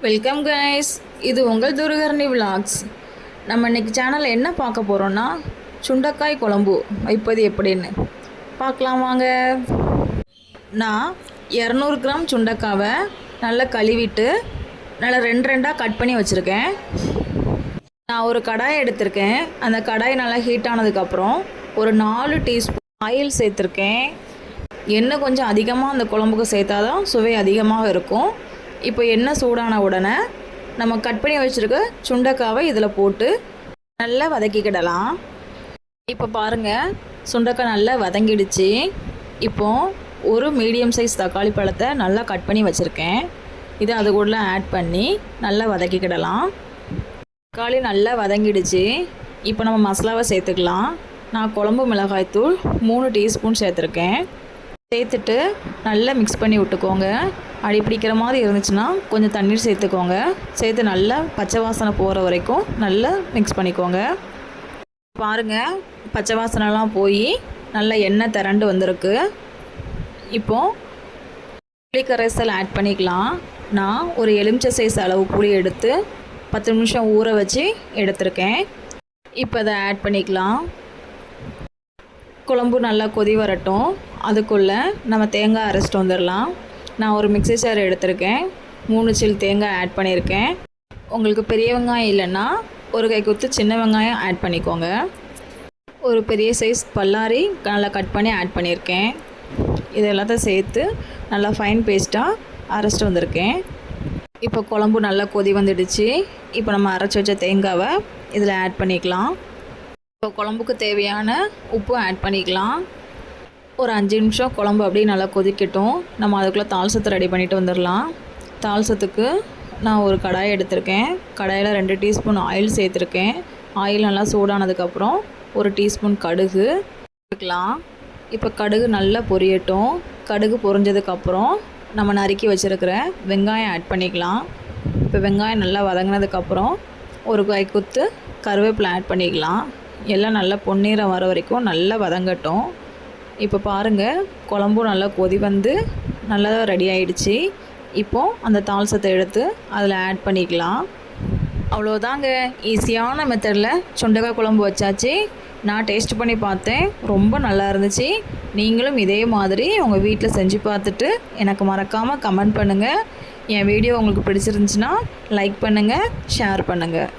Welcome guys, இது உங்கள் துருகர்ணி vlogs. நம்ம இன்றைக்கி சேனலில் என்ன பார்க்க போகிறோன்னா சுண்டைக்காய் குழம்பு வைப்பது எப்படின்னு பார்க்கலாம் வாங்க. நான் 200 கிராம் சுண்டைக்காவை நல்லா கழுவிட்டு நல்லா ரெண்டாக கட் பண்ணி வச்சுருக்கேன். நான் ஒரு கடாய் எடுத்திருக்கேன். அந்த கடாய் நல்லா ஹீட் ஆனதுக்கப்புறம் ஒரு 4 டீஸ்பூன் ஆயில் சேர்த்துருக்கேன். எண்ணெய் கொஞ்சம் அதிகமாக அந்த குழம்புக்கு சேர்த்தா தான் சுவை அதிகமாக இருக்கும். இப்போ எண்ணெய் சூடான உடனே நம்ம கட் பண்ணி வச்சுருக்க சுண்டைக்காவை இதில் போட்டு நல்லா வதக்கிக்கிடலாம். இப்போ பாருங்கள், சுண்டைக்காய் நல்லா வதங்கிடுச்சு. இப்போது ஒரு மீடியம் சைஸ் தக்காளி பழத்தை நல்லா கட் பண்ணி வச்சுருக்கேன். இதை அது கூட ஆட் பண்ணி நல்லா வதக்கிக்கிடலாம். தக்காளி நல்லா வதங்கிடுச்சு. இப்போ நம்ம மசாலாவை சேர்த்துக்கலாம். நான் குழம்பு மிளகாய்த்தூள் 3 டீஸ்பூன் சேர்த்துருக்கேன். சேர்த்துட்டு நல்லா மிக்ஸ் பண்ணி விட்டுக்கோங்க. அடி பிடிக்கிற மாதிரி இருந்துச்சுன்னா கொஞ்சம் தண்ணீர் சேர்த்துக்கோங்க. சேர்த்து நல்லா பச்சை வாசனை போகிற வரைக்கும் நல்லா மிக்ஸ் பண்ணிக்கோங்க. பாருங்கள், பச்சை வாசனைலாம் போய் நல்லா எண்ணெய் திரண்டு வந்திருக்கு. இப்போது புளி கரைசல் ஆட் பண்ணிக்கலாம். நான் ஒரு எலுமிச்சை சைஸ் அளவு புளி எடுத்து 10 நிமிஷம் ஊற வச்சு எடுத்திருக்கேன். இப்போ அதை ஆட் பண்ணிக்கலாம். குழம்பு நல்லா கொதி வரட்டும். அதுக்குள்ளே நம்ம தேங்காய் அரைச்சிட்டு வந்துடலாம். நான் ஒரு மிக்ஸி ஜார் எடுத்திருக்கேன். 3 சில் தேங்காய் ஆட் பண்ணியிருக்கேன். உங்களுக்கு பெரிய வெங்காயம் இல்லைன்னா ஒரு கைக்குத்து சின்ன வெங்காயம் ஆட் பண்ணிக்கோங்க. ஒரு பெரிய சைஸ் பல்லாரி நல்லா கட் பண்ணி ஆட் பண்ணியிருக்கேன். இது எல்லாத்தையும் சேர்த்து நல்லா ஃபைன் பேஸ்ட்டாக அரைச்சிட்டு வந்திருக்கேன். இப்போ குழம்பு நல்லா கொதி வந்துடுச்சு. இப்போ நம்ம அரைச்சி வச்ச தேங்காவை இதில் ஆட் பண்ணிக்கலாம். இப்போ குழம்புக்கு தேவையான உப்பு ஆட் பண்ணிக்கலாம். ஒரு 5 நிமிஷம் குழம்பு அப்படியே நல்லா கொதிக்கட்டும். நம்ம அதுக்குள்ளே தால்சத்தை ரெடி பண்ணிவிட்டு வந்துடலாம். தால்சத்துக்கு நான் ஒரு கடாய் எடுத்திருக்கேன். கடாயில் 2 டீஸ்பூன் ஆயில் சேர்த்துருக்கேன். ஆயில் நல்லா சூடானதுக்கப்புறம் ஒரு டீஸ்பூன் கடுகு சேர்த்துக்கலாம். இப்போ கடுகு நல்லா பொரியட்டும். கடுகு பொரிஞ்சதுக்கப்புறம் நம்ம நறுக்கி வச்சுருக்கிற வெங்காயம் ஆட் பண்ணிக்கலாம். இப்போ வெங்காயம் நல்லா வதங்கினதுக்கப்புறம் ஒரு கைக்குத்து கருவேப்பிலை ஆட் பண்ணிக்கலாம். எல்லாம் நல்லா பொன்னிறம் வர வரைக்கும் நல்லா வதங்கட்டும். இப்போ பாருங்கள், குழம்பும் நல்லா கொதி வந்து நல்லா ரெடி ஆகிடுச்சு. இப்போது அந்த தால்சத்தை எடுத்து அதில் ஆட் பண்ணிக்கலாம். அவ்வளோதாங்க, ஈஸியான மெத்தடில் சுண்டைக்காய் குழம்பு வச்சாச்சு. நான் டேஸ்ட் பண்ணி பார்த்தேன், ரொம்ப நல்லா இருந்துச்சு. நீங்களும் இதே மாதிரி உங்கள் வீட்டில் செஞ்சு பார்த்துட்டு எனக்கு மறக்காமல் கமெண்ட் பண்ணுங்கள். என் வீடியோ உங்களுக்கு பிடிச்சிருந்துச்சுன்னா லைக் பண்ணுங்கள், ஷேர் பண்ணுங்கள்.